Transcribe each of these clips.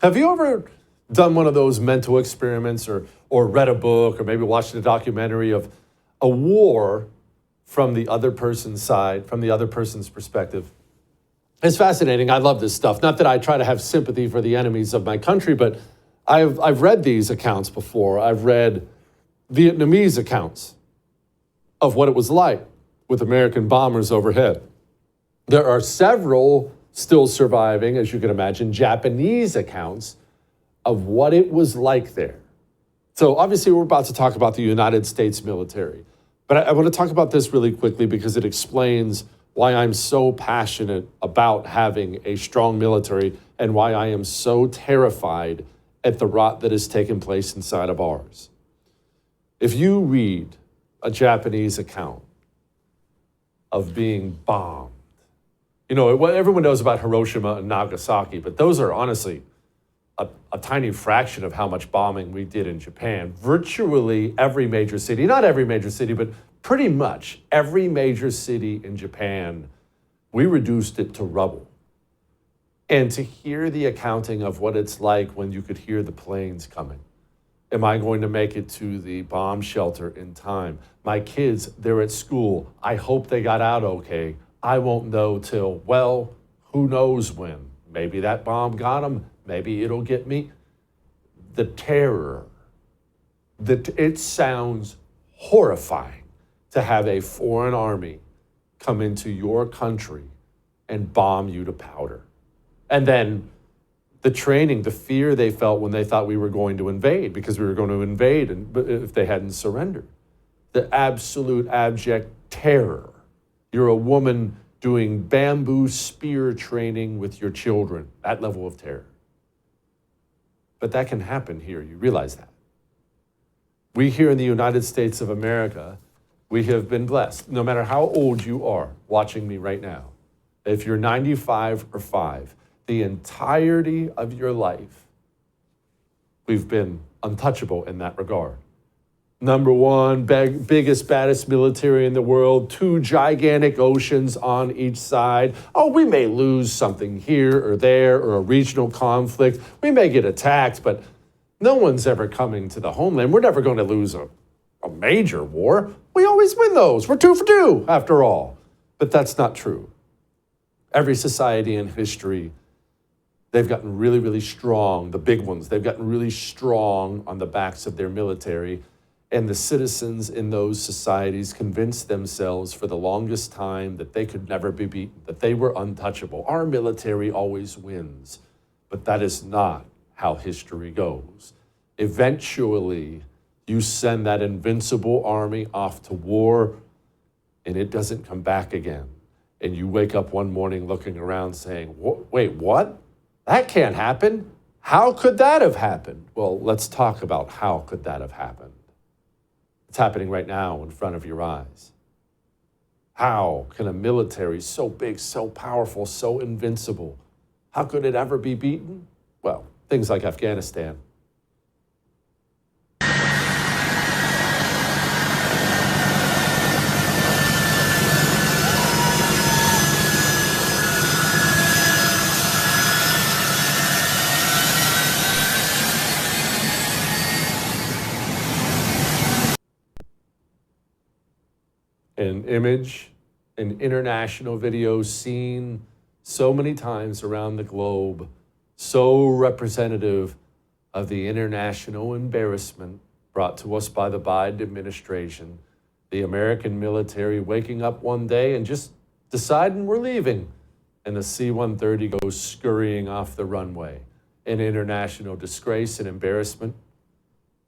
Have you ever done one of those mental experiments or read a book or maybe watched a documentary of a war from the other person's side, from the other person's perspective? It's fascinating. I love this stuff. Not that I try to have sympathy for the enemies of my country, but I've read these accounts before. I've read Vietnamese accounts of what it was like with American bombers overhead. There are several still surviving, as you can imagine, Japanese accounts of what it was like there. So obviously we're about to talk about the United States military, but I want to talk about this really quickly because it explains why I'm so passionate about having a strong military and why I am so terrified at the rot that has taken place inside of ours. If you read a Japanese account of being bombed, you know, everyone knows about Hiroshima and Nagasaki, but those are honestly a tiny fraction of how much bombing we did in Japan. Virtually every major city, not every major city, but pretty much every major city in Japan, we reduced it to rubble. And to hear the accounting of what it's like when you could hear the planes coming. Am I going to make it to the bomb shelter in time? My kids, they're at school. I hope they got out okay. I won't know till, well, who knows when. Maybe that bomb got them. Maybe it'll get me. The terror, it sounds horrifying to have a foreign army come into your country and bomb you to powder. And then the training, the fear they felt when they thought we were going to invade, because we were going to invade if they hadn't surrendered. The absolute abject terror. You're a woman doing bamboo spear training with your children, that level of terror. But that can happen here, you realize that. We here in the United States of America, we have been blessed. No matter how old you are watching me right now, if you're 95 or 5, the entirety of your life, we've been untouchable in that regard. Number one, biggest, baddest military in the world, 2 gigantic oceans on each side. Oh, we may lose something here or there or a regional conflict. We may get attacked, but no one's ever coming to the homeland. We're never going to lose a major war. We always win those. We're 2 for 2, after all. But that's not true. Every society in history, they've gotten really, really strong. The big ones, they've gotten really strong on the backs of their military. And the citizens in those societies convinced themselves for the longest time that they could never be beaten, that they were untouchable. Our military always wins. But that is not how history goes. Eventually, you send that invincible army off to war, and it doesn't come back again. And you wake up one morning looking around saying, wait, what? That can't happen. How could that have happened? Well, let's talk about how could that have happened. It's happening right now in front of your eyes. How can a military so big, so powerful, so invincible, how could it ever be beaten? Well, things like Afghanistan. An image, an international video seen so many times around the globe, so representative of the international embarrassment brought to us by the Biden administration, the American military waking up one day and just deciding we're leaving, and the C-130 goes scurrying off the runway. An international disgrace and embarrassment.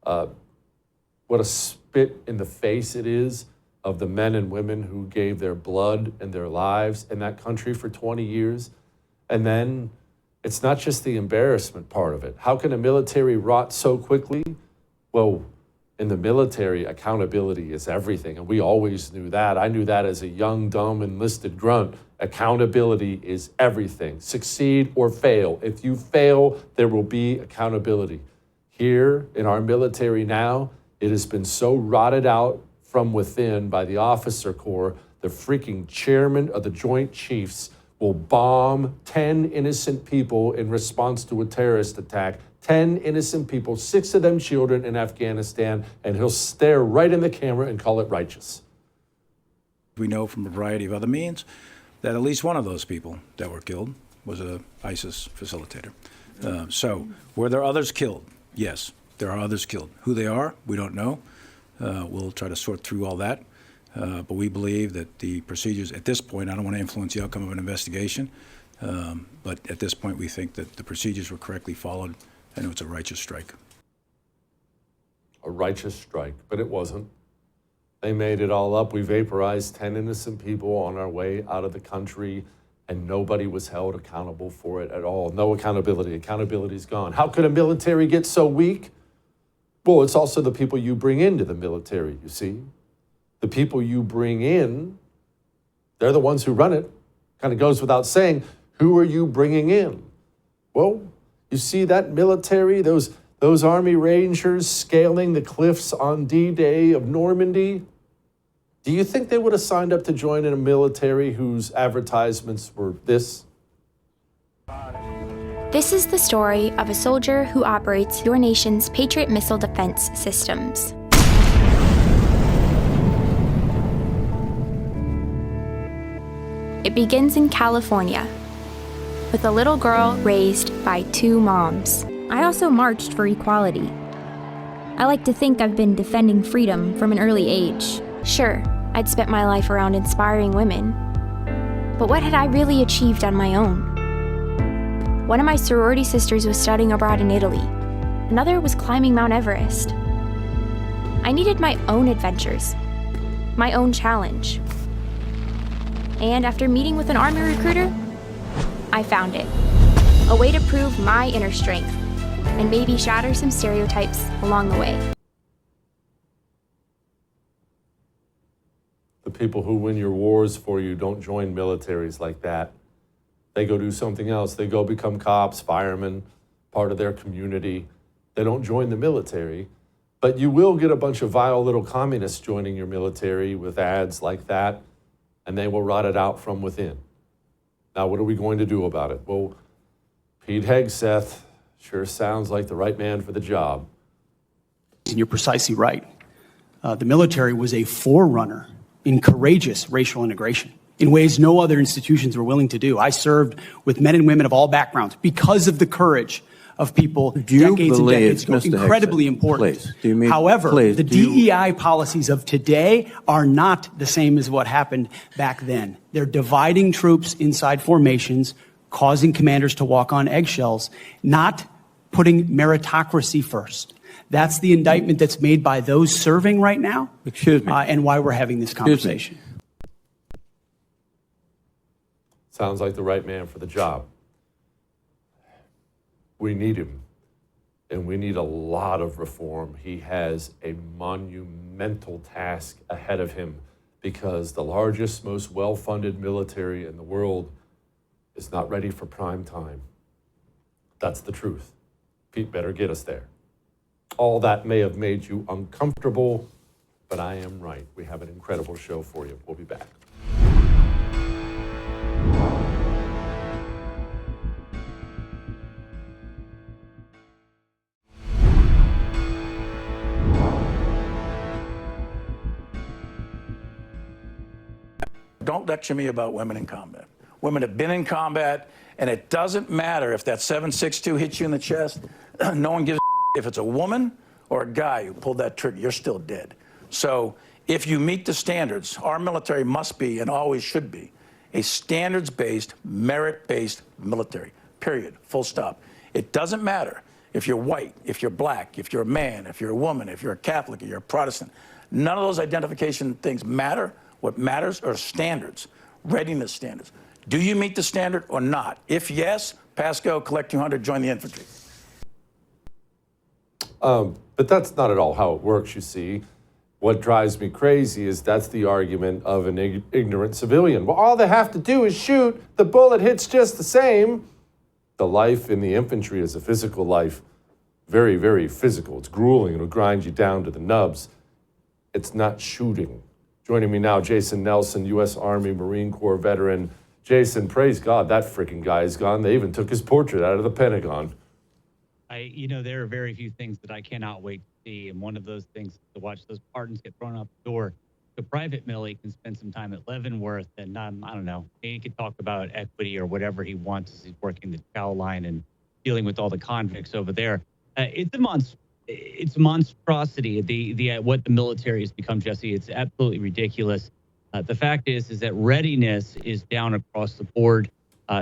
What a spit in the face it is of the men and women who gave their blood and their lives in that country for 20 years. And then it's not just the embarrassment part of it. How can a military rot so quickly? Well, in the military, accountability is everything. And we always knew that. I knew that as a young, dumb, enlisted grunt. Accountability is everything. Succeed or fail. If you fail, there will be accountability. Here in our military now, it has been so rotted out from within by the officer corps. The freaking chairman of the Joint Chiefs will bomb 10 innocent people in response to a terrorist attack, 10 innocent people, 6 of them children in Afghanistan, and he'll stare right in the camera and call it righteous. We know from a variety of other means that at least one of those people that were killed was an ISIS facilitator. So were there others killed? Yes, there are others killed. Who they are, we don't know. We'll try to sort through all that. But we believe that the procedures at this point, I don't want to influence the outcome of an investigation, but at this point we think that the procedures were correctly followed and it was a righteous strike. A righteous strike, but it wasn't. They made it all up. We vaporized 10 innocent people on our way out of the country, and nobody was held accountable for it at all. No accountability. Accountability's gone. How could a military get so weak? Well, it's also the people you bring into the military, you see. The people you bring in, they're the ones who run it. Kind of goes without saying, who are you bringing in? Well, you see that military, those Army Rangers scaling the cliffs on D-Day of Normandy? Do you think they would have signed up to join in a military whose advertisements were this? This is the story of a soldier who operates your nation's Patriot missile defense systems. It begins in California, with a little girl raised by 2 moms. I also marched for equality. I like to think I've been defending freedom from an early age. Sure, I'd spent my life around inspiring women, but what had I really achieved on my own? One of my sorority sisters was studying abroad in Italy. Another was climbing Mount Everest. I needed my own adventures, my own challenge. And after meeting with an Army recruiter, I found it. A way to prove my inner strength and maybe shatter some stereotypes along the way. The people who win your wars for you don't join militaries like that. They go do something else. They go become cops, firemen, part of their community. They don't join the military. But you will get a bunch of vile little communists joining your military with ads like that, and they will rot it out from within. Now, what are we going to do about it? Well, Pete Hegseth sure sounds like the right man for the job. And you're precisely right. The military was a forerunner in courageous racial integration in ways no other institutions were willing to do. I served with men and women of all backgrounds because of the courage of people decades and decades ago. Incredibly important. However, the DEI policies of today are not the same as what happened back then. They're dividing troops inside formations, causing commanders to walk on eggshells, not putting meritocracy first. That's the indictment that's made by those serving right now. Excuse me. And why we're having this conversation. Sounds like the right man for the job. We need him, and we need a lot of reform. He has a monumental task ahead of him because the largest, most well-funded military in the world is not ready for prime time. That's the truth. Pete better get us there. All that may have made you uncomfortable, but I am right. We have an incredible show for you. We'll be back. Don't lecture me about women in combat. Women have been in combat, and it doesn't matter if that 7.62 hits you in the chest. No one gives a if it's a woman or a guy who pulled that trigger. You're still dead. So if you meet the standards, our military must be and always should be a standards-based, merit-based military, period, full stop. It doesn't matter if you're white, if you're black, if you're a man, if you're a woman, if you're a Catholic, if you're a Protestant. None of those identification things matter. What matters are standards, readiness standards. Do you meet the standard or not? If yes, pass go, collect 200, join the infantry. But that's not at all how it works, you see. What drives me crazy is that's the argument of an ignorant civilian. Well, all they have to do is shoot. The bullet hits just the same. The life in the infantry is a physical life. Very, very physical. It's grueling. It'll grind you down to the nubs. It's not shooting. Joining me now, Jason Nelson, U.S. Army Marine Corps veteran. Jason, praise God, that freaking guy is gone. They even took his portrait out of the Pentagon. There are very few things that I cannot wait to see. And one of those things is to watch those pardons get thrown out the door. The private Millie can spend some time at Leavenworth and I don't know, he could talk about equity or whatever he wants as he's working the chow line and dealing with all the convicts over there. It's a monstrosity. What the military has become, Jesse. It's absolutely ridiculous. The fact is that readiness is down across the board.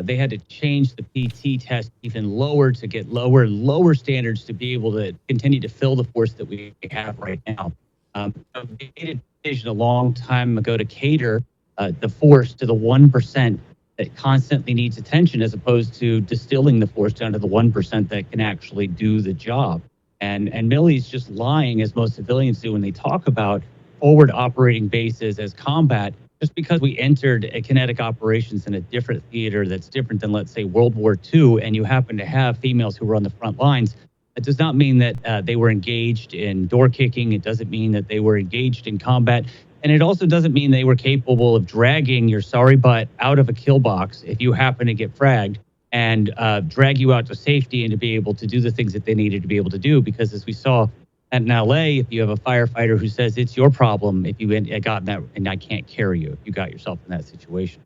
They had to change the PT test even lower to get lower standards to be able to continue to fill the force that we have right now. They made a decision a long time ago to cater the force to the 1% that constantly needs attention, as opposed to distilling the force down to the 1% that can actually do the job. And Millie's just lying, as most civilians do, when they talk about forward operating bases as combat. Just because we entered a kinetic operations in a different theater that's different than, let's say, World War II, and you happen to have females who were on the front lines, it does not mean that they were engaged in door kicking. It doesn't mean that they were engaged in combat. And it also doesn't mean they were capable of dragging your sorry butt out of a kill box if you happen to get fragged and drag you out to safety and to be able to do the things that they needed to be able to do. Because as we saw in LA, if you have a firefighter who says it's your problem if you got in that, and I can't carry you if you got yourself in that situation.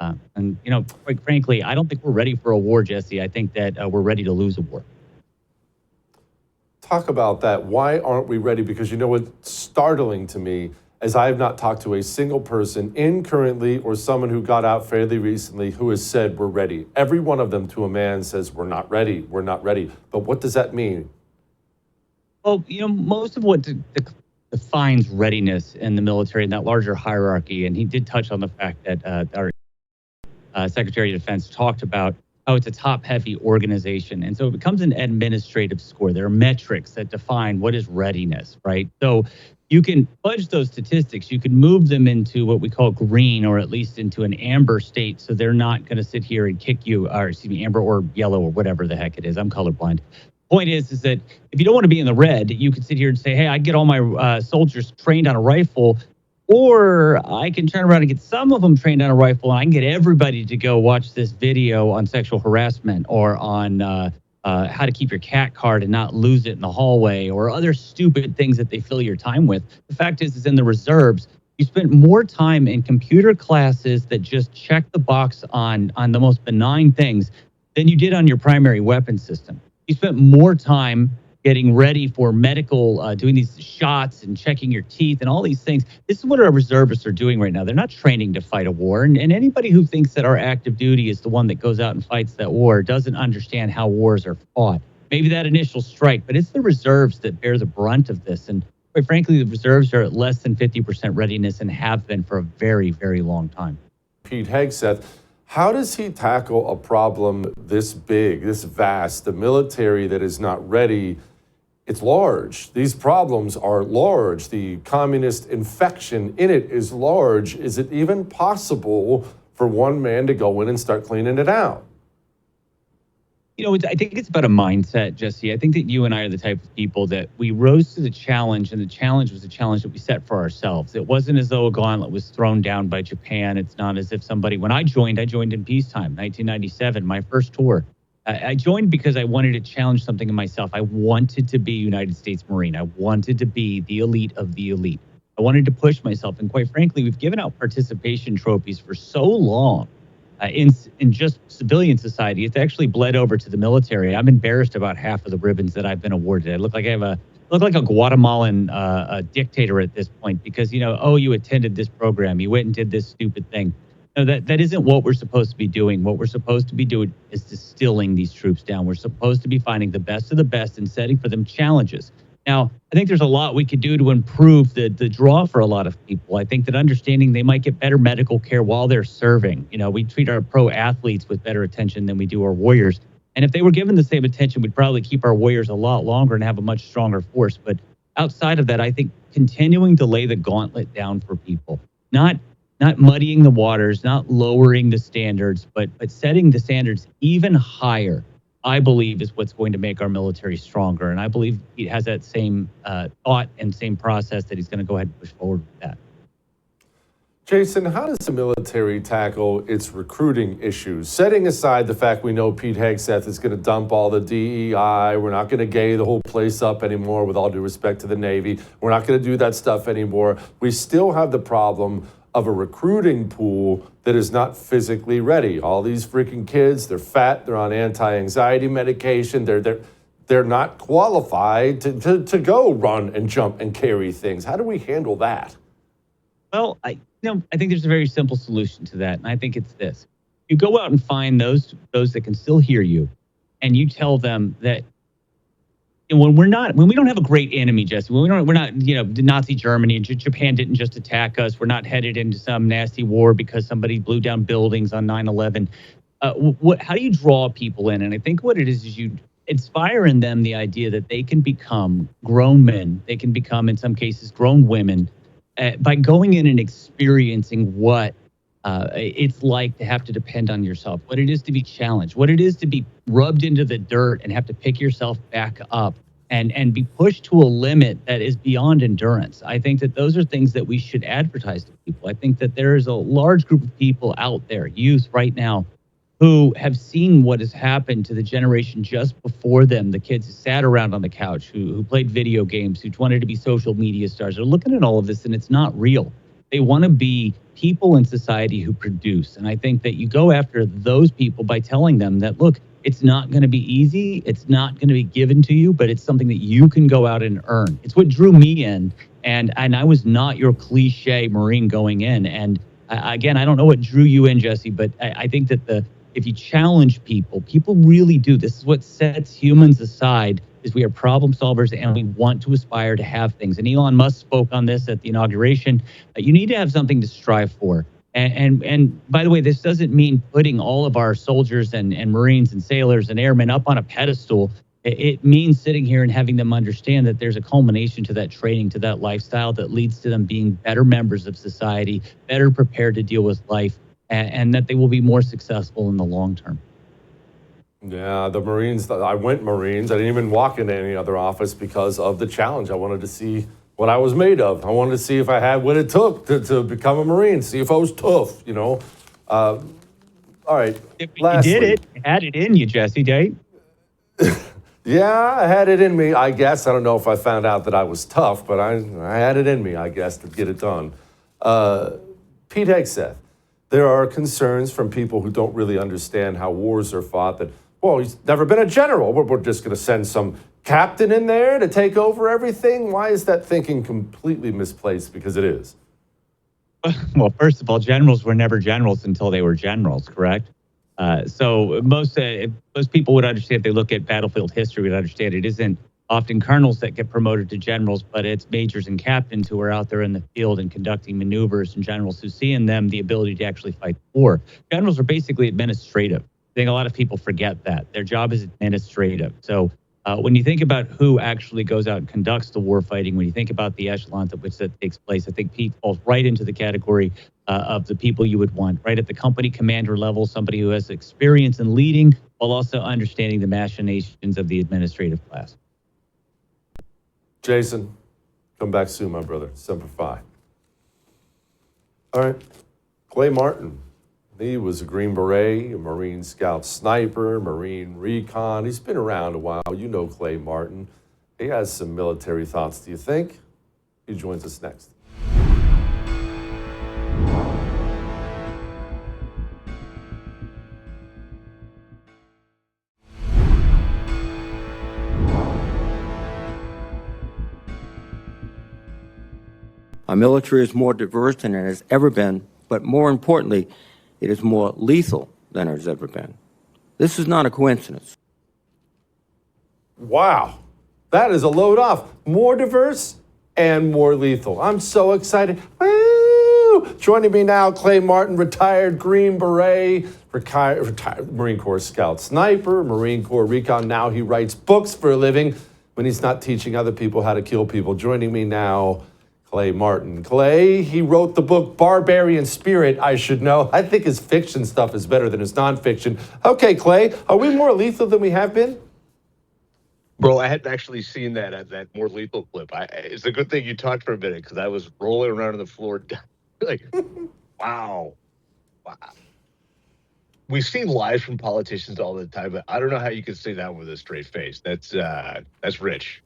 And, quite frankly, I don't think we're ready for a war, Jesse. I think that we're ready to lose a war. Talk about that. Why aren't we ready? Because what's startling to me, as I have not talked to a single person in currently or someone who got out fairly recently who has said we're ready. Every one of them to a man says we're not ready. We're not ready. But what does that mean? Well, most of what defines readiness in the military and that larger hierarchy, and he did touch on the fact that our Secretary of Defense talked about how it's a top-heavy organization. And so it becomes an administrative score. There are metrics that define what is readiness, right? So you can fudge those statistics. You can move them into what we call green, or at least into an amber state, so they're not going to sit here and kick you, or amber or yellow or whatever the heck it is. I'm colorblind. Point is that if you don't want to be in the red, you can sit here and say, hey, I get all my soldiers trained on a rifle, or I can turn around and get some of them trained on a rifle, and I can get everybody to go watch this video on sexual harassment or on how to keep your cat card and not lose it in the hallway, or other stupid things that they fill your time with. The fact is in the reserves, you spent more time in computer classes that just check the box on the most benign things than you did on your primary weapon system. You spent more time getting ready for medical, doing these shots and checking your teeth and all these things. This is what our reservists are doing right now. They're not training to fight a war. And anybody who thinks that our active duty is the one that goes out and fights that war doesn't understand how wars are fought. Maybe that initial strike, but it's the reserves that bear the brunt of this. And quite frankly, the reserves are at less than 50% readiness and have been for a very, very long time. Pete Hegseth, how does he tackle a problem this big, this vast, the military that is not ready? It's large. These problems are large. The communist infection in it is large. Is it even possible for one man to go in and start cleaning it out? I think it's about a mindset, Jesse. I think that you and I are the type of people that we rose to the challenge, and the challenge was a challenge that we set for ourselves. It wasn't as though a gauntlet was thrown down by Japan. It's not as if when I joined in peacetime, 1997, my first tour. I joined because I wanted to challenge something in myself. I wanted to be United States Marine. I wanted to be the elite of the elite. I wanted to push myself. And quite frankly, we've given out participation trophies for so long in just civilian society. It's actually bled over to the military. I'm embarrassed about half of the ribbons that I've been awarded. I look like a Guatemalan dictator at this point because, you attended this program. You went and did this stupid thing. No, that isn't what we're supposed to be doing. What we're supposed to be doing is distilling these troops down. We're supposed to be finding the best of the best and setting for them challenges. Now, I think there's a lot we could do to improve the draw for a lot of people. I think that understanding they might get better medical care while they're serving. We treat our pro athletes with better attention than we do our warriors. And if they were given the same attention, we'd probably keep our warriors a lot longer and have a much stronger force. But outside of that, I think continuing to lay the gauntlet down for people, not muddying the waters, not lowering the standards, but setting the standards even higher, I believe, is what's going to make our military stronger. And I believe he has that same thought and same process that he's going to go ahead and push forward with that. Jason, how does the military tackle its recruiting issues? Setting aside the fact we know Pete Hegseth is going to dump all the DEI, we're not going to gay the whole place up anymore, with all due respect to the Navy. We're not going to do that stuff anymore. We still have the problem of a recruiting pool that is not physically ready. All these freaking kids, they're fat, they're on anti-anxiety medication, they're not qualified to go run and jump and carry things. How do we handle that? Well, I think there's a very simple solution to that, and I think it's this: you go out and find those that can still hear you, and you tell them that when we don't have a great enemy, Jesse, we're not Nazi Germany and Japan didn't just attack us. We're not headed into some nasty war because somebody blew down buildings on 9/11. How do you draw people in? And I think what it is you inspire in them the idea that they can become grown men. They can become, in some cases, grown women. By going in and experiencing what it's like to have to depend on yourself, what it is to be challenged, what it is to be rubbed into the dirt and have to pick yourself back up and be pushed to a limit that is beyond endurance. I think that those are things that we should advertise to people. I think that there is a large group of people out there, youth right now, who have seen what has happened to the generation just before them, the kids who sat around on the couch, who played video games, who wanted to be social media stars. They're looking at all of this and it's not real. They want to be people in society who produce. And I think that you go after those people by telling them that, look, it's not going to be easy. It's not going to be given to you, but it's something that you can go out and earn. It's what drew me in. And I was not your cliche Marine going in. And again, I don't know what drew you in, Jesse, but I think that if you challenge people, people really do. This is what sets humans aside, is we are problem solvers and we want to aspire to have things. And Elon Musk spoke on this at the inauguration. You need to have something to strive for. And by the way, this doesn't mean putting all of our soldiers and Marines and sailors and airmen up on a pedestal. It means sitting here and having them understand that there's a culmination to that training, to that lifestyle that leads to them being better members of society, better prepared to deal with life, and that they will be more successful in the long term. Yeah, the Marines, I went Marines. I didn't even walk into any other office because of the challenge. I wanted to see what I was made of. I wanted to see if I had what it took to become a Marine, see if I was tough, all right. If you did it, you had it in you, Jesse, right? Yeah, I had it in me, I guess. I don't know if I found out that I was tough, but I had it in me, I guess, to get it done. Pete Hegseth. There are concerns from people who don't really understand how wars are fought that, well, he's never been a general. We're just going to send some captain in there to take over everything. Why is that thinking completely misplaced? Because it is. Well, first of all, generals were never generals until they were generals, correct? So most people would understand, if they look at battlefield history, would understand it isn't often colonels that get promoted to generals, but it's majors and captains who are out there in the field and conducting maneuvers, and generals who see in them the ability to actually fight the war. Generals are basically administrative. I think a lot of people forget that. Their job is administrative. So when you think about who actually goes out and conducts the war fighting, when you think about the echelons at which that takes place, I think Pete falls right into the category of the people you would want, right at the company commander level, somebody who has experience in leading while also understanding the machinations of the administrative class. Jason, come back soon, my brother. Semper Fi. All right. Clay Martin. He was a Green Beret, a Marine Scout Sniper, Marine Recon. He's been around a while. You know Clay Martin. He has some military thoughts, do you think? He joins us next. Our military is more diverse than it has ever been, but more importantly, it is more lethal than it has ever been. This is not a coincidence. Wow, that is a load off. More diverse and more lethal. I'm so excited. Woo! Joining me now, Clay Martin, retired Green Beret, retired Marine Corps Scout Sniper, Marine Corps Recon. Now he writes books for a living when he's not teaching other people how to kill people. Joining me now, Clay Martin. Clay, he wrote the book Barbarian Spirit, I should know. I think his fiction stuff is better than his nonfiction. Okay, Clay, are we more lethal than we have been? Bro, I hadn't actually seen that more lethal clip. It's a good thing you talked for a minute because I was rolling around on the floor Like, wow. Wow. We see lies from politicians all the time, but I don't know how you can say that with a straight face. That's rich.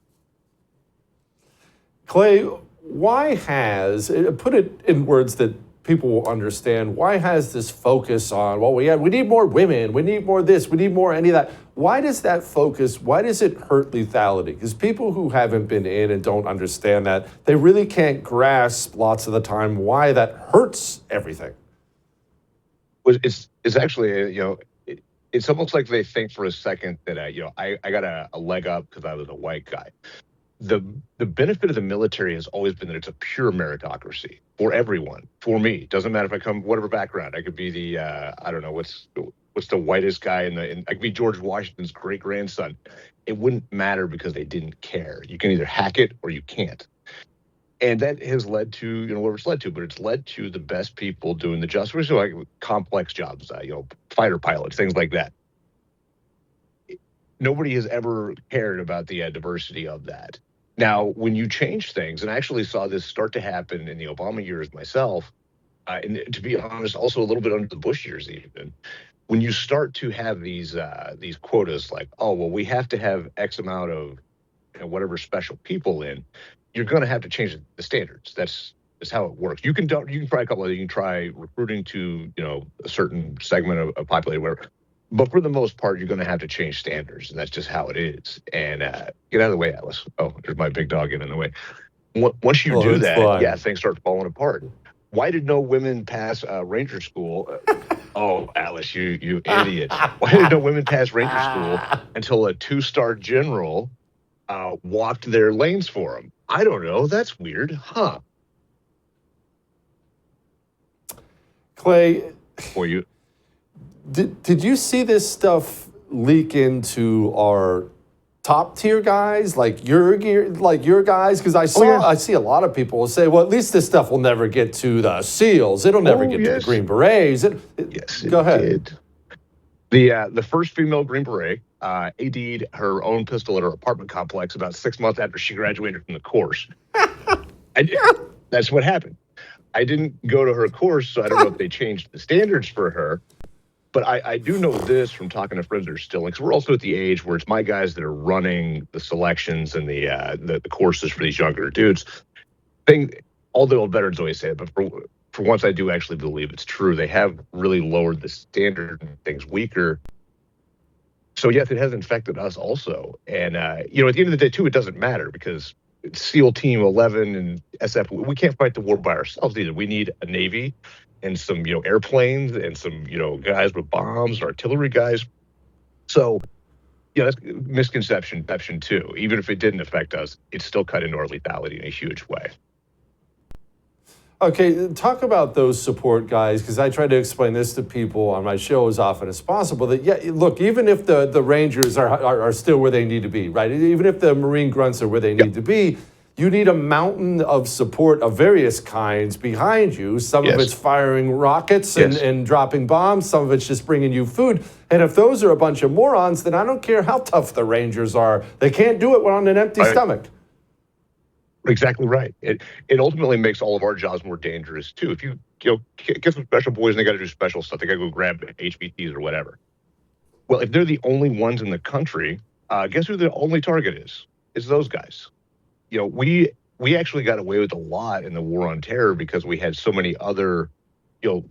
Clay, why has, put it in words that people will understand, why has this focus on, well, we need more women, we need more this, we need more any of that. Why does that focus, why does it hurt lethality? Because people who haven't been in and don't understand that, they really can't grasp lots of the time why that hurts everything. It's actually, it's almost like they think for a second that, I got a leg up because I was a white guy. The benefit of the military has always been that it's a pure meritocracy for everyone. For me, doesn't matter if I come whatever background. I could be the I don't know what's the whitest guy I could be George Washington's great grandson. It wouldn't matter because they didn't care. You can either hack it or you can't. And that has led to, where it's led to, but it's led to the best people doing the jobs, especially like complex jobs, fighter pilots, things like that. Nobody has ever cared about the diversity of that. Now, when you change things, and I actually saw this start to happen in the Obama years myself, and to be honest, also a little bit under the Bush years even, when you start to have these quotas like, oh, well, we have to have X amount of whatever special people in, you're going to have to change the standards. That's how it works. You can try a couple of, you can try recruiting to, a certain segment of population, whatever. But for the most part, you're going to have to change standards, and that's just how it is. And get out of the way, Alice. Oh, there's my big dog getting in the way. Once you do that, fine. Things start falling apart. Why did no women pass Ranger School? Oh, Alice, you idiot. Why did no women pass Ranger School until a 2-star general walked their lanes for them? I don't know. That's weird, huh? Clay, For you. Did you see this stuff leak into our top tier guys, like your guys? Because I see a lot of people will say, well, at least this stuff will never get to the SEALs. It'll never get to the Green Berets. Go ahead. Did. The first female Green Beret AD'd her own pistol at her apartment complex about 6 months after she graduated from the course. That's what happened. I didn't go to her course, so I don't know if they changed the standards for her. But I do know this from talking to friends that are still in, because we're also at the age where it's my guys that are running the selections and the courses for these younger dudes. All the old veterans always say it, but for once I do actually believe it's true. They have really lowered the standard and things weaker. So yes, it has infected us also. And at the end of the day too, it doesn't matter because it's SEAL Team 11 and SF. We can't fight the war by ourselves either. We need a Navy and some, airplanes and some, guys with bombs, artillery guys. So, that's misconception too. Even if it didn't affect us, it still cut into our lethality in a huge way. Okay, talk about those support guys, because I try to explain this to people on my show as often as possible, that, look, even if the Rangers are still where they need to be, right? Even if the Marine grunts are where they need to be, you need a mountain of support of various kinds behind you. Some of it's firing rockets and dropping bombs. Some of it's just bringing you food. And if those are a bunch of morons, then I don't care how tough the Rangers are. They can't do it on an empty stomach. Exactly right. It ultimately makes all of our jobs more dangerous too. If you get some special boys and they got to do special stuff, they got to go grab HVTs or whatever. Well, if they're the only ones in the country, guess who the only target is? It's those guys. We actually got away with a lot in the war on terror because we had so many other,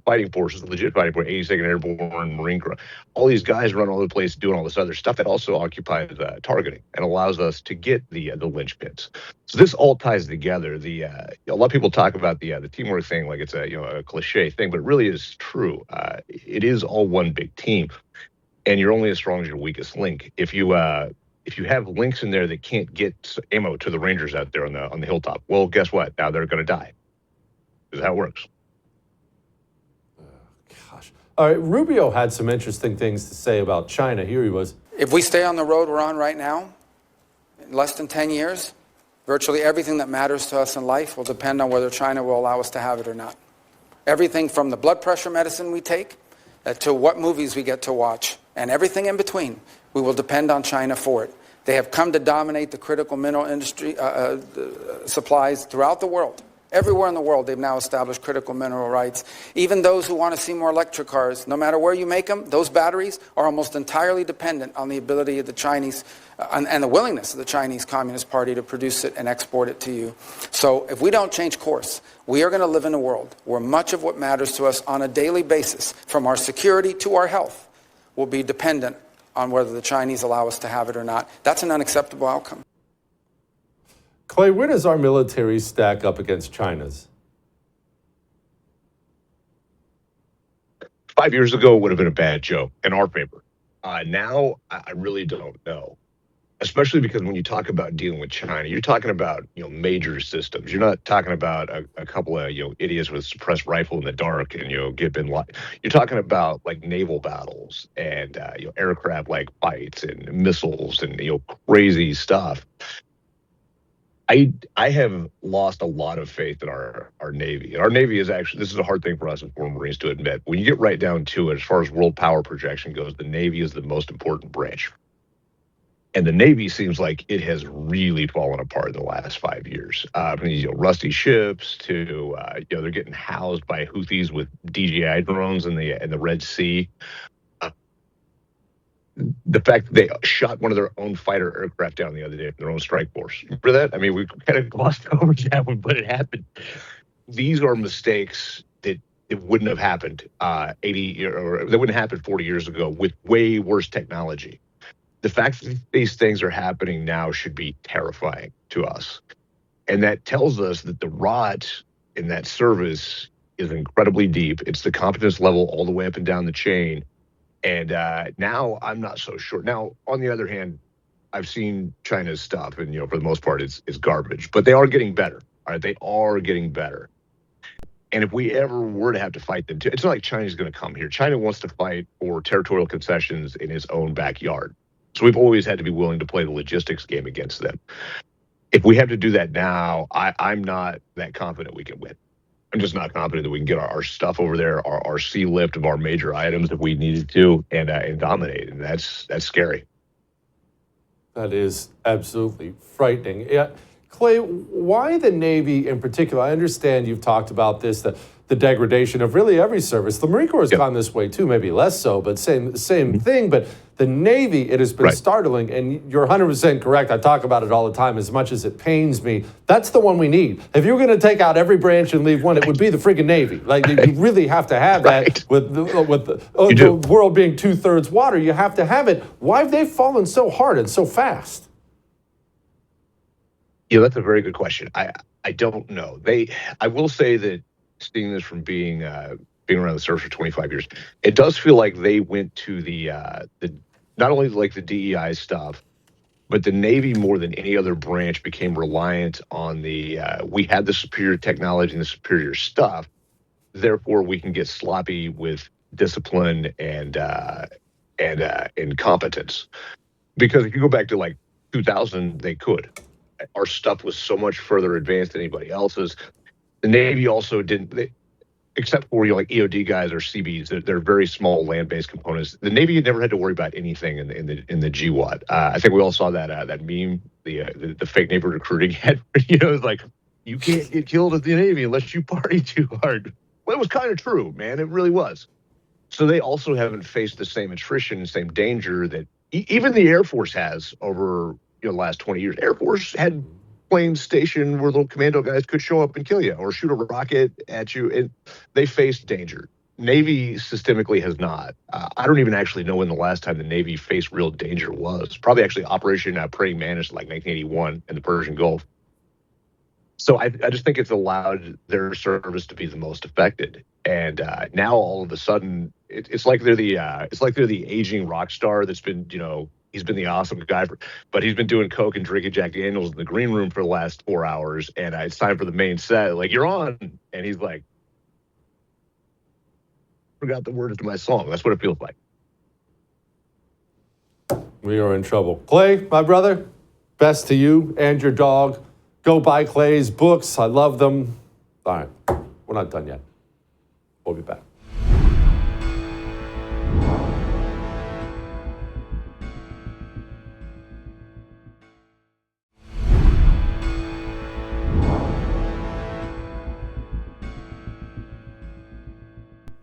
fighting forces, legit fighting forces, 82nd Airborne, Marine Corps. All these guys run all over the place doing all this other stuff that also occupies targeting and allows us to get the linchpins. So this all ties together. A lot of people talk about the teamwork thing like it's a cliche thing, but it really is true. It is all one big team, and you're only as strong as your weakest link. If you have links in there that can't get ammo to the Rangers out there on the hilltop, well, guess what? Now they're going to die. This is how it works. Gosh. All right, Rubio had some interesting things to say about China. Here he was. If we stay on the road we're on right now, in less than 10 years, virtually everything that matters to us in life will depend on whether China will allow us to have it or not. Everything from the blood pressure medicine we take to what movies we get to watch and everything in between, we will depend on China for it. They have come to dominate the critical mineral industry supplies throughout the world. Everywhere in the world, they've now established critical mineral rights. Even those who want to see more electric cars, no matter where you make them, those batteries are almost entirely dependent on the ability of the Chinese and the willingness of the Chinese Communist Party to produce it and export it to you. So if we don't change course, we are going to live in a world where much of what matters to us on a daily basis, from our security to our health, will be dependent on whether the Chinese allow us to have it or not. That's an unacceptable outcome. Clay, where does our military stack up against China's? 5 years ago would have been a bad joke in our favor. Now, I really don't know. Especially because when you talk about dealing with China, you're talking about major systems. You're not talking about a couple of idiots with a suppressed rifle in the dark and get bin Laden. You're talking about like naval battles and aircraft like fights and missiles and crazy stuff. I have lost a lot of faith in our Navy. And our Navy is actually, this is a hard thing for us as former Marines to admit. When you get right down to it, as far as world power projection goes, the Navy is the most important branch. And the Navy seems like it has really fallen apart in the last 5 years. Rusty ships to, they're getting housed by Houthis with DJI drones in the Red Sea. The fact that they shot one of their own fighter aircraft down the other day from their own strike force. Remember that? I mean, we kind of glossed over that one, but it happened. These are mistakes that it wouldn't have happened 80 or that wouldn't happen 40 years ago with way worse technology. The fact that these things are happening now should be terrifying to us. And that tells us that the rot in that service is incredibly deep. It's the competence level all the way up and down the chain. And now I'm not so sure. Now, on the other hand, I've seen China's stuff, and for the most part, it's garbage. But they are getting better. All right, they are getting better. And if we ever were to have to fight them, it's not like China's going to come here. China wants to fight for territorial concessions in its own backyard. So we've always had to be willing to play the logistics game against them. If we have to do that now, I'm not that confident we can win. I'm just not confident that we can get our stuff over there, our sea lift of our major items if we needed to, and dominate. And that's scary. That is absolutely frightening. Yeah. Clay, why the Navy in particular? I understand you've talked about this, the degradation of really every service. The Marine Corps has gone this way too, maybe less so, but same thing. But the Navy, it has been startling, and you're 100% correct. I talk about it all the time, as much as it pains me. That's the one we need. If you were going to take out every branch and leave one, it would be the friggin' Navy. Like, you really have to have that with the world being 2/3 water. You have to have it. Why have they fallen so hard and so fast? That's a very good question. I don't know. I will say that seeing this from being around the service for 25 years, it does feel like they went to the not only like the DEI stuff, but the Navy more than any other branch became reliant on we had the superior technology and the superior stuff, therefore we can get sloppy with discipline and competence. Because if you go back to like 2000, they could. Our stuff was so much further advanced than anybody else's. The Navy also didn't, except for like EOD guys or CBs. They're very small land-based components. The Navy had never had to worry about anything in the GWAT. I think we all saw that meme, the fake Navy recruiting head. It's like, you can't get killed at the Navy unless you party too hard. Well, it was kind of true, man. It really was. So they also haven't faced the same attrition, same danger that even the Air Force has over the last 20 years. Air Force had planes stationed where little commando guys could show up and kill you or shoot a rocket at you, and they faced danger. Navy systemically has not. I don't even actually know when the last time the Navy faced real danger was. Probably actually Operation Praying Mantis, like 1981 in the Persian Gulf. So I just think it's allowed their service to be the most affected. And now all of a sudden, it's like they're the aging rock star that's been, he's been the awesome guy, but he's been doing coke and drinking Jack Daniels in the green room for the last 4 hours, and it's time for the main set. Like, you're on, and he's like, forgot the words to my song. That's what it feels like. We are in trouble. Clay, my brother, best to you and your dog. Go buy Clay's books. I love them. All right, we're not done yet. We'll be back.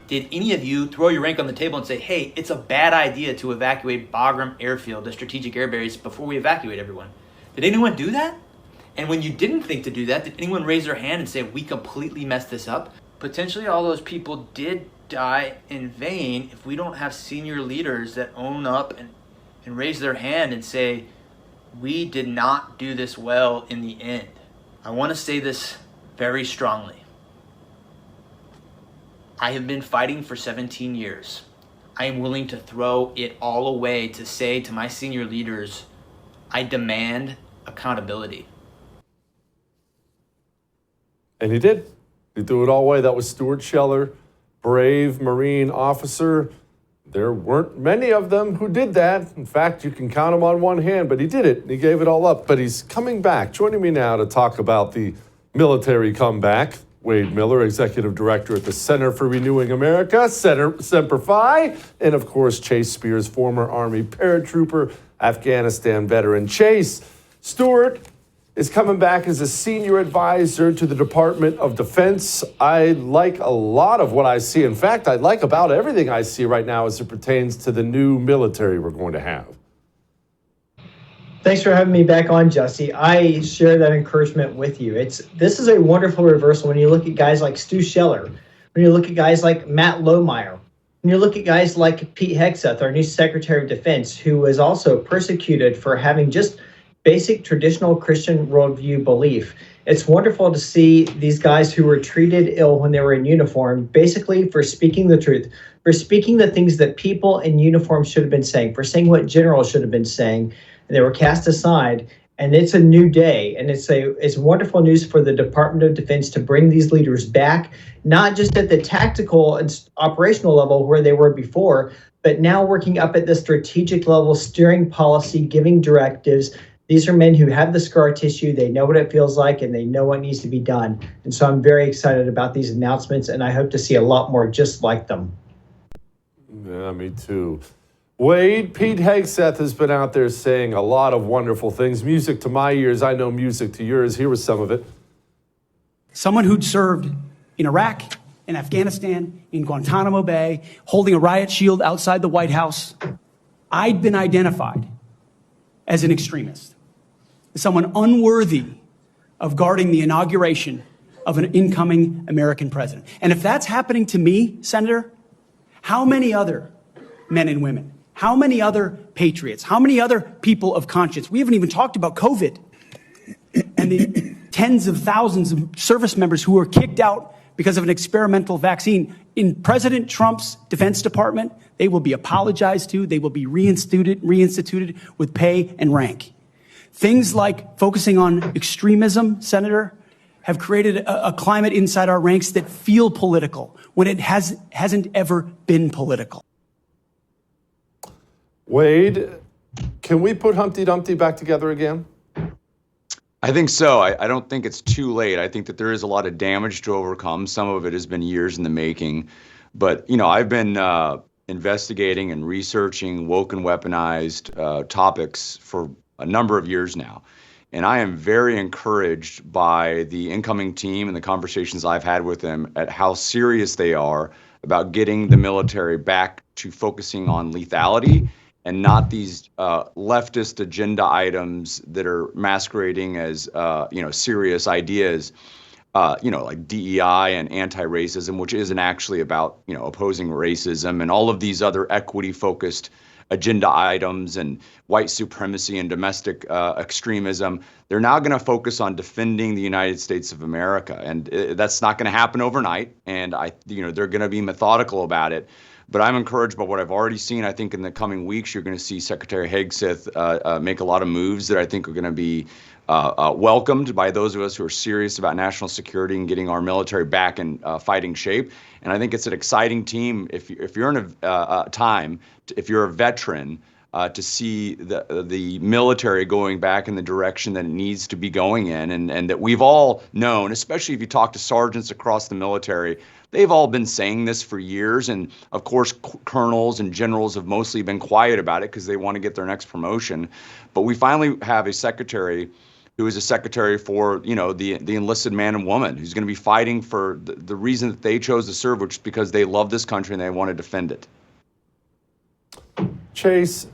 did any of you throw your rank on the table and say, hey, it's a bad idea to evacuate Bagram Airfield, the strategic air base, before we evacuate everyone? Did anyone do that? And when you didn't think to do that, did anyone raise their hand and say, we completely messed this up? Potentially all those people did die in vain if we don't have senior leaders that own up and raise their hand and say, we did not do this well in the end. I want to say this very strongly. I have been fighting for 17 years. I am willing to throw it all away to say to my senior leaders, I demand accountability. And he did. He threw it all away. That was Stuart Scheller, brave Marine officer. There weren't many of them who did that. In fact, you can count them on one hand, but he did it. He gave it all up. But he's coming back. Joining me now to talk about the military comeback, Wade Miller, Executive Director at the Center for Renewing America, Semper Fi, and of course, Chase Spears, former Army paratrooper, Afghanistan veteran. Chase, Stuart is coming back as a senior advisor to the Department of Defense. I like a lot of what I see. In fact, I like about everything I see right now as it pertains to the new military we're going to have. Thanks for having me back on, Jesse. I share that encouragement with you. This is a wonderful reversal when you look at guys like Stu Scheller, when you look at guys like Matt Lohmeyer, when you look at guys like Pete Hegseth, our new Secretary of Defense, who was also persecuted for having just basic traditional Christian worldview belief. It's wonderful to see these guys who were treated ill when they were in uniform, basically for speaking the truth, for speaking the things that people in uniform should have been saying, for saying what generals should have been saying, and they were cast aside. And it's a new day, and it's wonderful news for the Department of Defense to bring these leaders back, not just at the tactical and operational level where they were before, but now working up at the strategic level, steering policy, giving directives. These are men who have the scar tissue, they know what it feels like, and they know what needs to be done. And so I'm very excited about these announcements, and I hope to see a lot more just like them. Yeah, me too. Wade, Pete Hegseth has been out there saying a lot of wonderful things. Music to my ears, I know music to yours. Here was some of it. Someone who'd served in Iraq, in Afghanistan, in Guantanamo Bay, holding a riot shield outside the White House. I'd been identified as an extremist, as someone unworthy of guarding the inauguration of an incoming American president. And if that's happening to me, Senator, how many other men and women, how many other patriots, how many other people of conscience? We haven't even talked about COVID and the tens of thousands of service members who were kicked out because of an experimental vaccine. In President Trump's Defense Department, they will be apologized to. They will be reinstituted with pay and rank. Things like focusing on extremism, Senator, have created a climate inside our ranks that feel political when it hasn't ever been political. Wade, can we put Humpty Dumpty back together again? I think so. I don't think it's too late. I think that there is a lot of damage to overcome. Some of it has been years in the making. But, I've been investigating and researching woke and weaponized topics for a number of years now. And I am very encouraged by the incoming team and the conversations I've had with them at how serious they are about getting the military back to focusing on lethality and not these leftist agenda items that are masquerading as, serious ideas, like DEI and anti-racism, which isn't actually about, opposing racism and all of these other equity-focused agenda items and white supremacy and domestic extremism. They're now going to focus on defending the United States of America. And that's not going to happen overnight. And they're going to be methodical about it. But I'm encouraged by what I've already seen. I think in the coming weeks, you're going to see Secretary Hegseth make a lot of moves that I think are going to be welcomed by those of us who are serious about national security and getting our military back in fighting shape. And I think it's an exciting team if you're in a time, if you're a veteran, to see the military going back in the direction that it needs to be going in, and that we've all known, especially if you talk to sergeants across the military, they've all been saying this for years. And of course, colonels and generals have mostly been quiet about it because they want to get their next promotion. But we finally have a secretary who is a secretary for, the enlisted man and woman who's going to be fighting for the reason that they chose to serve, which is because they love this country and they want to defend it. Chase,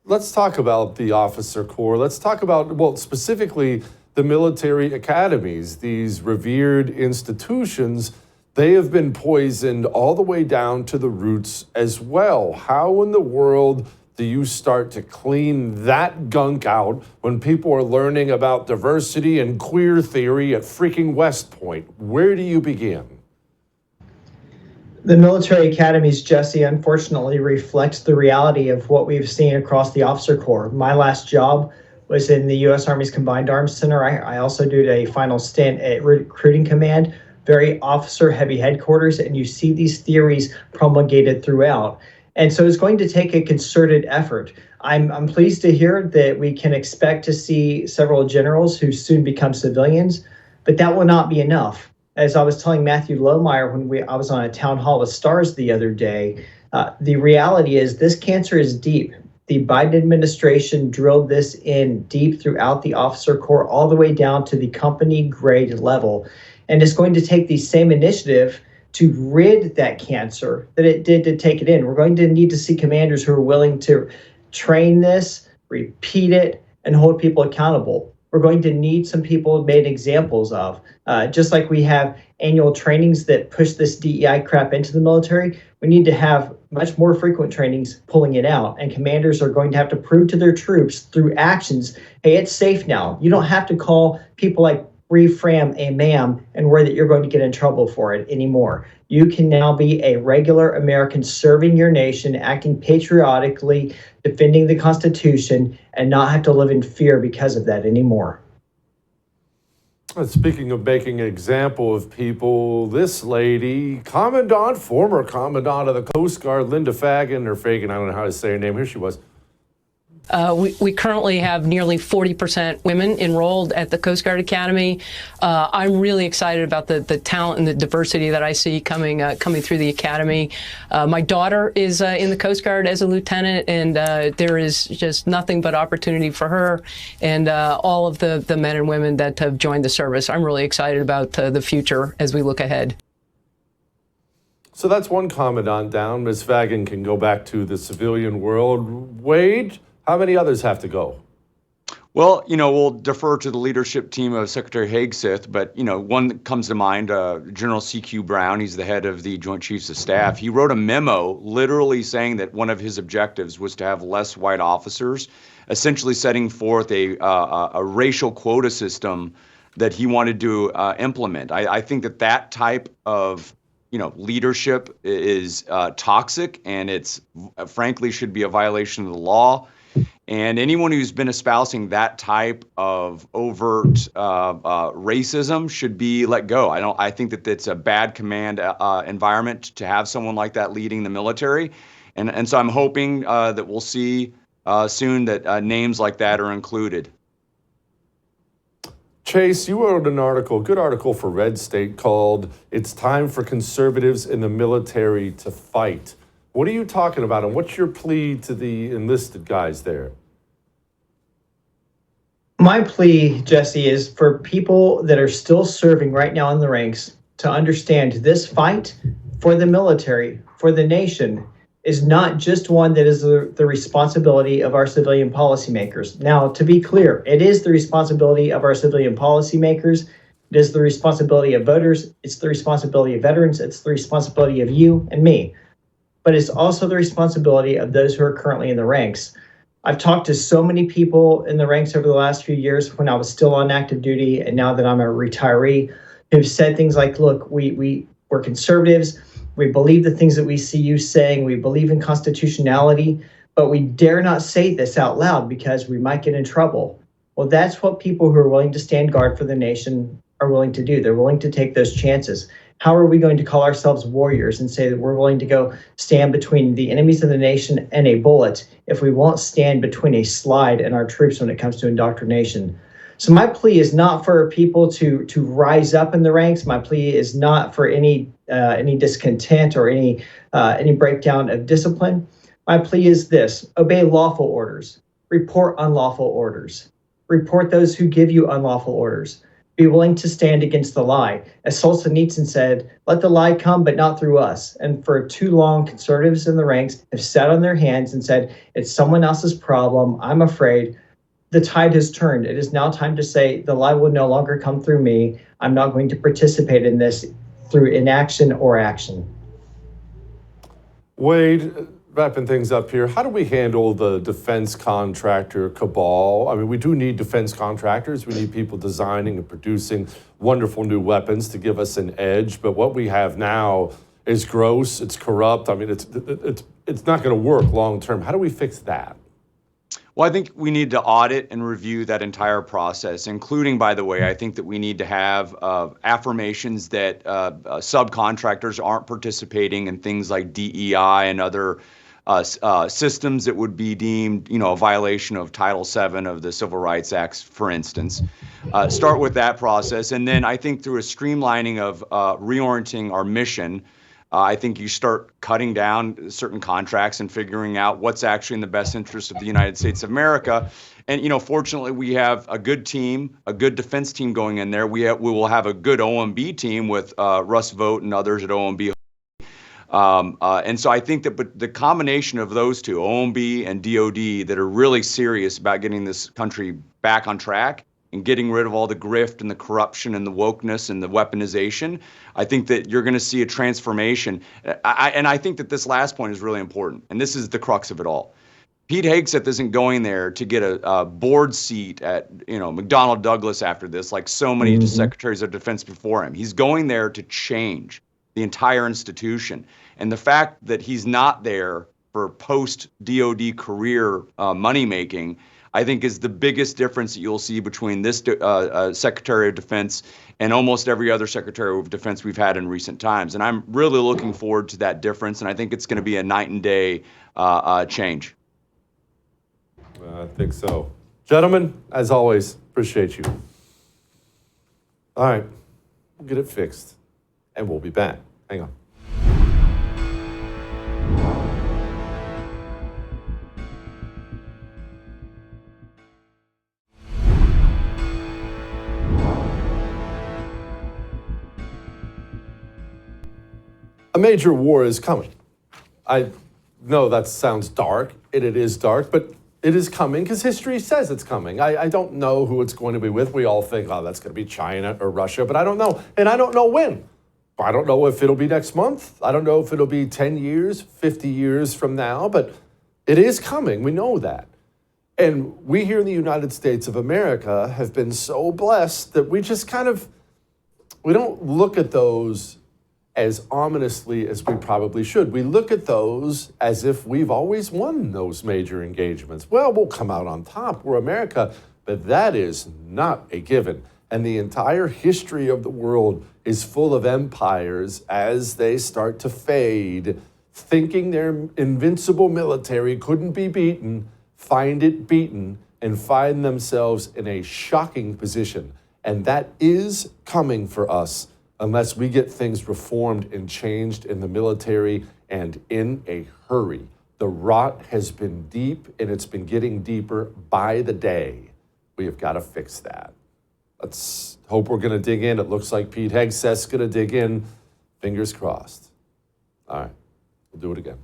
let's talk about the officer corps. Let's talk about, well, specifically the military academies, these revered institutions. They have been poisoned all the way down to the roots as well. How in the world do you start to clean that gunk out when people are learning about diversity and queer theory at freaking West Point? Where do you begin? The military academies, Jesse, unfortunately reflect the reality of what we've seen across the officer corps. My last job was in the U.S. Army's Combined Arms Center. I also did a final stint at Recruiting Command, very officer-heavy headquarters, and you see these theories promulgated throughout. And so it's going to take a concerted effort. I'm pleased to hear that we can expect to see several generals who soon become civilians, but that will not be enough. As I was telling Matthew Lohmeyer when I was on a town hall with STARS the other day, the reality is this cancer is deep. The Biden administration drilled this in deep throughout the officer corps, all the way down to the company grade level. And it's going to take the same initiative to rid that cancer that it did to take it in. We're going to need to see commanders who are willing to train this, repeat it, and hold people accountable. We're going to need some people made examples of. Just like we have annual trainings that push this DEI crap into the military, we need to have much more frequent trainings pulling it out. And commanders are going to have to prove to their troops through actions, hey, it's safe now. You don't have to call people like reframe a ma'am and worry that you're going to get in trouble for it anymore. You can now be a regular American serving your nation, acting patriotically, defending the Constitution, and not have to live in fear because of that anymore. Speaking of making an example of people, this lady, former Commandant of the Coast Guard, Linda Fagan, I don't know how to say her name, here she was. We currently have nearly 40% women enrolled at the Coast Guard Academy. I'm really excited about the talent and the diversity that I see coming through the academy. My daughter is in the Coast Guard as a lieutenant, and there is just nothing but opportunity for her and all of the men and women that have joined the service. I'm really excited about the future as we look ahead. So that's one commandant down. Ms. Fagan can go back to the civilian world. Wade, how many others have to go? Well, we'll defer to the leadership team of Secretary HEGSETH, but, one that comes to mind, General C.Q. Brown, he's the head of the Joint Chiefs of Staff. He wrote a memo literally saying that one of his objectives was to have less white officers, essentially setting forth a racial quota system that he wanted to implement. I think that type of leadership is toxic, and it's frankly should be a violation of the law. And anyone who's been espousing that type of overt racism should be let go. I think that it's a bad command environment to have someone like that leading the military. And so I'm hoping that we'll see soon that names like that are included. Chase, you wrote an article, good article for Red State called "It's Time for Conservatives in the Military to Fight." What are you talking about, and what's your plea to the enlisted guys there? My plea, Jesse, is for people that are still serving right now in the ranks to understand this fight for the military, for the nation, is not just one that is the responsibility of our civilian policymakers. Now, to be clear, it is the responsibility of our civilian policymakers. It is the responsibility of voters. It's the responsibility of veterans. It's the responsibility of you and me. But it's also the responsibility of those who are currently in the ranks. I've talked to so many people in the ranks over the last few years when I was still on active duty and now that I'm a retiree who've said things like, look, we're conservatives. We believe the things that we see you saying. We believe in constitutionality, but we dare not say this out loud because we might get in trouble. Well, that's what people who are willing to stand guard for the nation are willing to do. They're willing to take those chances. How are we going to call ourselves warriors and say that we're willing to go stand between the enemies of the nation and a bullet if we won't stand between a slide and our troops when it comes to indoctrination? So my plea is not for people to rise up in the ranks. My plea is not for any discontent or any breakdown of discipline. My plea is this: obey lawful orders, report unlawful orders. Report those who give you unlawful orders. Be willing to stand against the lie. As Solzhenitsyn said, let the lie come, but not through us. And for too long, conservatives in the ranks have sat on their hands and said, it's someone else's problem. I'm afraid. The tide has turned. It is now time to say the lie will no longer come through me. I'm not going to participate in this through inaction or action. Wade, wrapping things up here, how do we handle the defense contractor cabal? I mean, we do need defense contractors. We need people designing and producing wonderful new weapons to give us an edge. But what we have now is gross. It's corrupt. I mean, it's not going to work long term. How do we fix that? Well, I think we need to audit and review that entire process, including, by the way, I think that we need to have affirmations that subcontractors aren't participating in things like DEI and other systems that would be deemed, a violation of Title VII of the Civil Rights Act, for instance. Start with that process. And then I think through a streamlining of reorienting our mission, I think you start cutting down certain contracts and figuring out what's actually in the best interest of the United States of America. And, fortunately, we have a good team, a good defense team going in there. We will have a good OMB team with Russ Vogt and others at OMB. And so I think that but the combination of those two, OMB and DOD, that are really serious about getting this country back on track and getting rid of all the grift and the corruption and the wokeness and the weaponization, I think that you're going to see a transformation. And I think that this last point is really important, and this is the crux of it all. Pete Hegseth isn't going there to get a board seat at McDonnell Douglas after this, like so many secretaries of defense before him. He's going there to change the entire institution. And the fact that he's not there for post-DOD career money-making, I think, is the biggest difference that you'll see between this Secretary of Defense and almost every other Secretary of Defense we've had in recent times. And I'm really looking forward to that difference, and I think it's going to be a night and day change. I think so. Gentlemen, as always, appreciate you. All right, we'll get it fixed, and we'll be back. Hang on. A major war is coming. I know that sounds dark, and it is dark, but it is coming because history says it's coming. I don't know who it's going to be with. We all think, that's going to be China or Russia, but I don't know. And I don't know when. I don't know if it'll be next month. I don't know if it'll be 10 years, 50 years from now, but it is coming. We know that. And we here in the United States of America have been so blessed that we just we don't look at those as ominously as we probably should. We look at those as if we've always won those major engagements. Well, we'll come out on top. We're America, but that is not a given. And the entire history of the world is full of empires as they start to fade, thinking their invincible military couldn't be beaten, find it beaten, and find themselves in a shocking position. And that is coming for us unless we get things reformed and changed in the military and in a hurry. The rot has been deep, and it's been getting deeper by the day. We have got to fix that. Let's hope we're going to dig in. It looks like Pete Hegseth's going to dig in. Fingers crossed. All right, we'll do it again.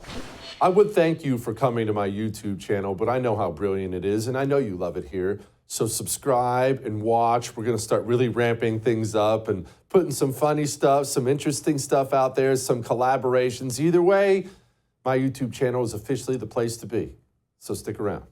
I would thank you for coming to my YouTube channel, but I know how brilliant it is, and I know you love it here. So subscribe and watch. We're going to start really ramping things up and putting some funny stuff, some interesting stuff out there, some collaborations. Either way, my YouTube channel is officially the place to be. So stick around.